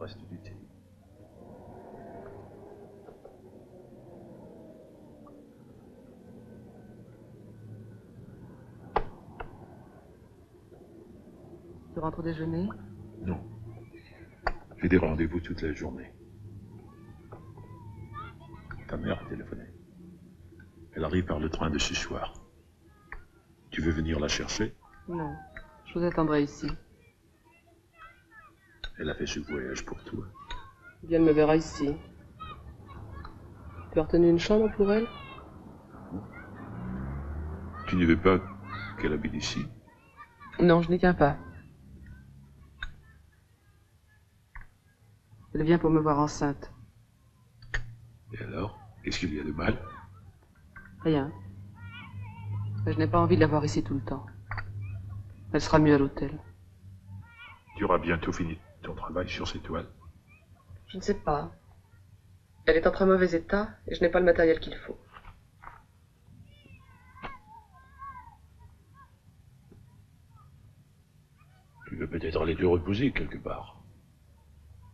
reste du thé. Tu rentres au déjeuner? Non. J'ai des rendez-vous toute la journée. Ta mère a téléphoné. Elle arrive par le train de ce soir. Tu veux venir la chercher? Non, je vous attendrai ici. Elle a fait ce voyage pour toi. Eh bien, elle me verra ici. Tu as retenu une chambre pour elle? Tu ne veux pas qu'elle habite ici? Non, je n'y tiens pas. Elle vient pour me voir enceinte. Et alors? Qu'est-ce qu'il y a de mal? Rien. Mais je n'ai pas envie de la voir ici tout le temps. Elle sera mieux à l'hôtel. Tu auras bientôt fini ton travail sur ces toiles? Je ne sais pas. Elle est en très mauvais état et je n'ai pas le matériel qu'il faut. Tu veux peut-être aller te reposer quelque part.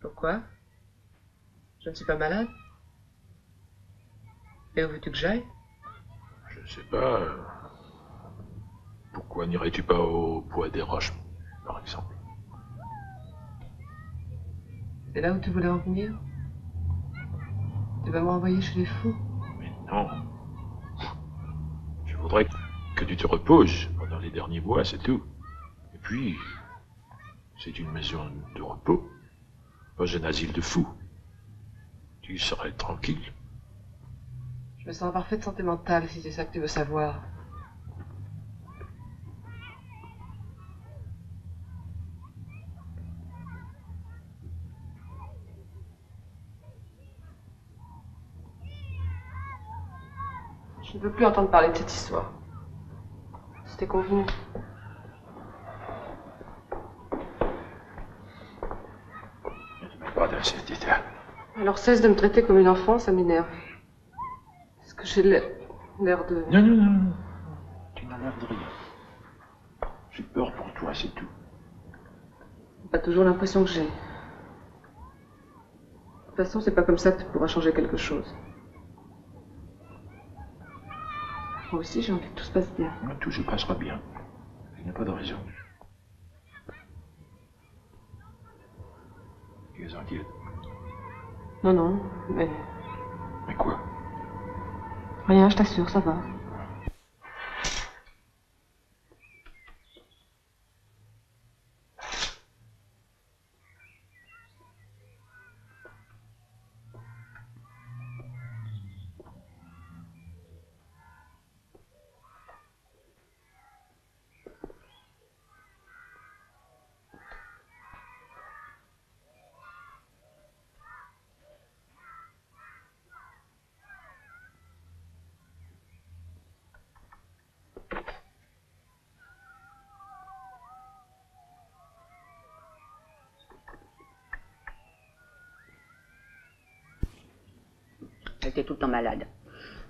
Pourquoi? Je ne suis pas malade. Et où veux-tu que j'aille? Je ne sais pas. Pourquoi n'irais-tu pas au Bois des Roches, par exemple? C'est là où tu voulais en venir? Tu vas m'envoyer chez les fous? Mais non. Je voudrais que tu te reposes pendant les derniers mois, c'est tout. Et puis, c'est une maison de repos, pas un asile de fous. Tu serais tranquille. Je me sens en parfaite santé mentale, si c'est ça que tu veux savoir. Je ne veux plus entendre parler de cette histoire. C'était convenu. Je ne mets pas dans cet état. Alors cesse de me traiter comme une enfant, ça m'énerve. Est-ce que j'ai l'air de... Non, non, non, non. Tu n'as l'air de rien. J'ai peur pour toi, c'est tout. Pas toujours l'impression que j'ai. De toute façon, c'est pas comme ça que tu pourras changer quelque chose. Moi aussi, j'ai envie que tout se passe bien. Tout se passera bien. Il n'y a pas de raison. Tu es inquiète. Non, non, mais... Mais quoi? Rien, je t'assure, ça va. Elle était tout le temps malade.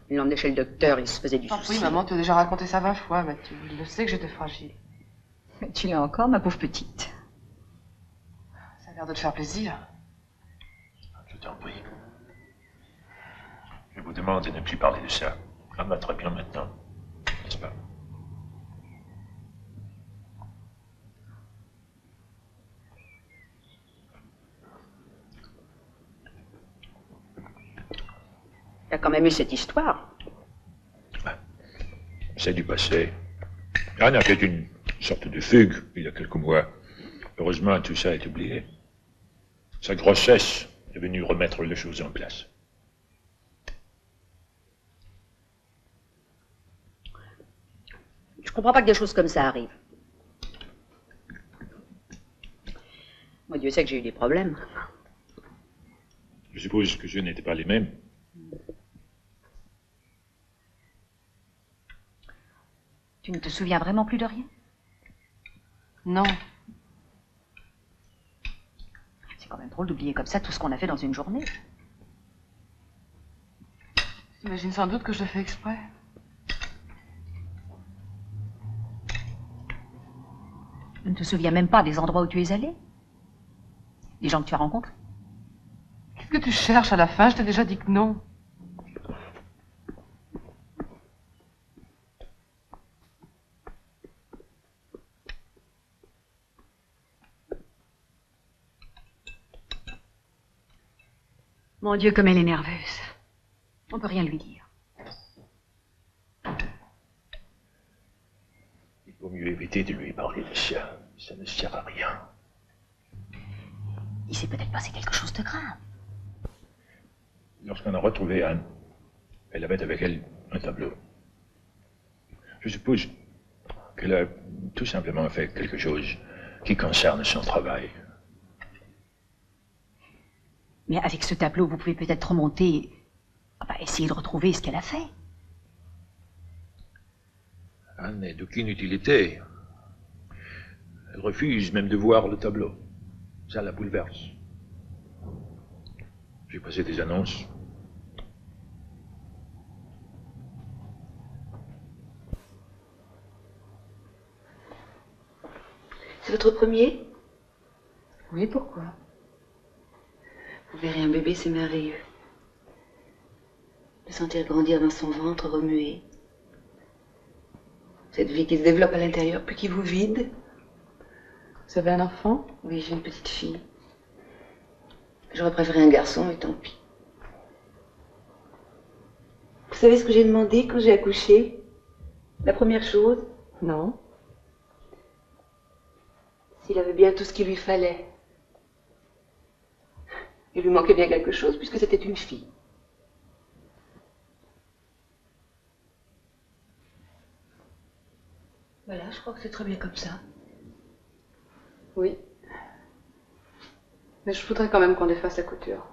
Il l'emmenait chez le docteur, il se faisait du souci. Oui, maman, tu as déjà raconté ça 20 fois, Mathieu. Il le sait que j'étais fragile. Mais tu l'as encore, ma pauvre petite. Ça a l'air de te faire plaisir. Je t'en prie. Je vous demande de ne plus parler de ça. Ça va très bien maintenant, n'est-ce pas? T'as quand même eu cette histoire. C'est du passé. Anne a fait une sorte de fugue il y a quelques mois. Heureusement, tout ça est oublié. Sa grossesse est venue remettre les choses en place. Je comprends pas que des choses comme ça arrivent. Moi, Dieu sait que j'ai eu des problèmes. Je suppose que je n'étais pas les mêmes. Tu ne te souviens vraiment plus de rien? Non. C'est quand même drôle d'oublier comme ça tout ce qu'on a fait dans une journée. T'imagines sans doute que je le fais exprès. Tu ne te souviens même pas des endroits où tu es allé? Des gens que tu as rencontrés? Qu'est-ce que tu cherches à la fin? Je t'ai déjà dit que non. Mon Dieu, comme elle est nerveuse. On peut rien lui dire. Il vaut mieux éviter de lui parler de ça. Ça ne sert à rien. Il s'est peut-être passé quelque chose de grave. Lorsqu'on a retrouvé Anne, elle avait avec elle un tableau. Je suppose qu'elle a tout simplement fait quelque chose qui concerne son travail. Mais avec ce tableau, vous pouvez peut-être remonter... Enfin, essayer de retrouver ce qu'elle a fait. Anne n'est d'aucune utilité. Elle refuse même de voir le tableau. Ça la bouleverse. J'ai passé des annonces. C'est votre premier? Oui, pourquoi? Vous verrez, un bébé, c'est merveilleux. Le sentir grandir dans son ventre, remuer. Cette vie qui se développe à l'intérieur, puis qui vous vide. Vous avez un enfant? Oui, j'ai une petite fille. J'aurais préféré un garçon, et tant pis. Vous savez ce que j'ai demandé quand j'ai accouché? La première chose? Non. S'il avait bien tout ce qu'il lui fallait. Il lui manquait bien quelque chose, puisque c'était une fille. Voilà, je crois que c'est très bien comme ça. Oui. Mais je voudrais quand même qu'on défasse la couture.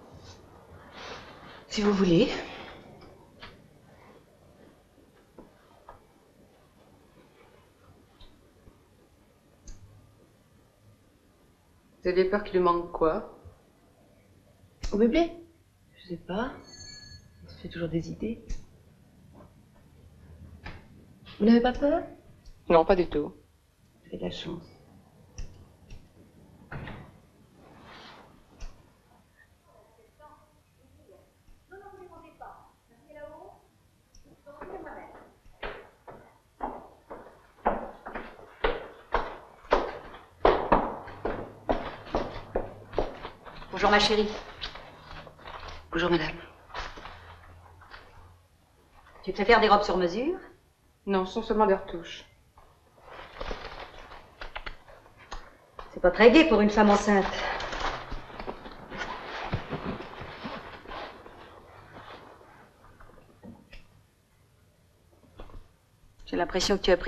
Si vous voulez. Vous aviez peur qu'il lui manque quoi? Au bébé? Je sais pas. On se fait toujours des idées. Vous n'avez pas peur? Non, pas du tout. Vous avez de la chance. Bonjour, ma chérie. Bonjour, madame. Tu te fais faire des robes sur mesure? Non, ce sont seulement des retouches. C'est pas très gai pour une femme enceinte. J'ai l'impression que tu as pris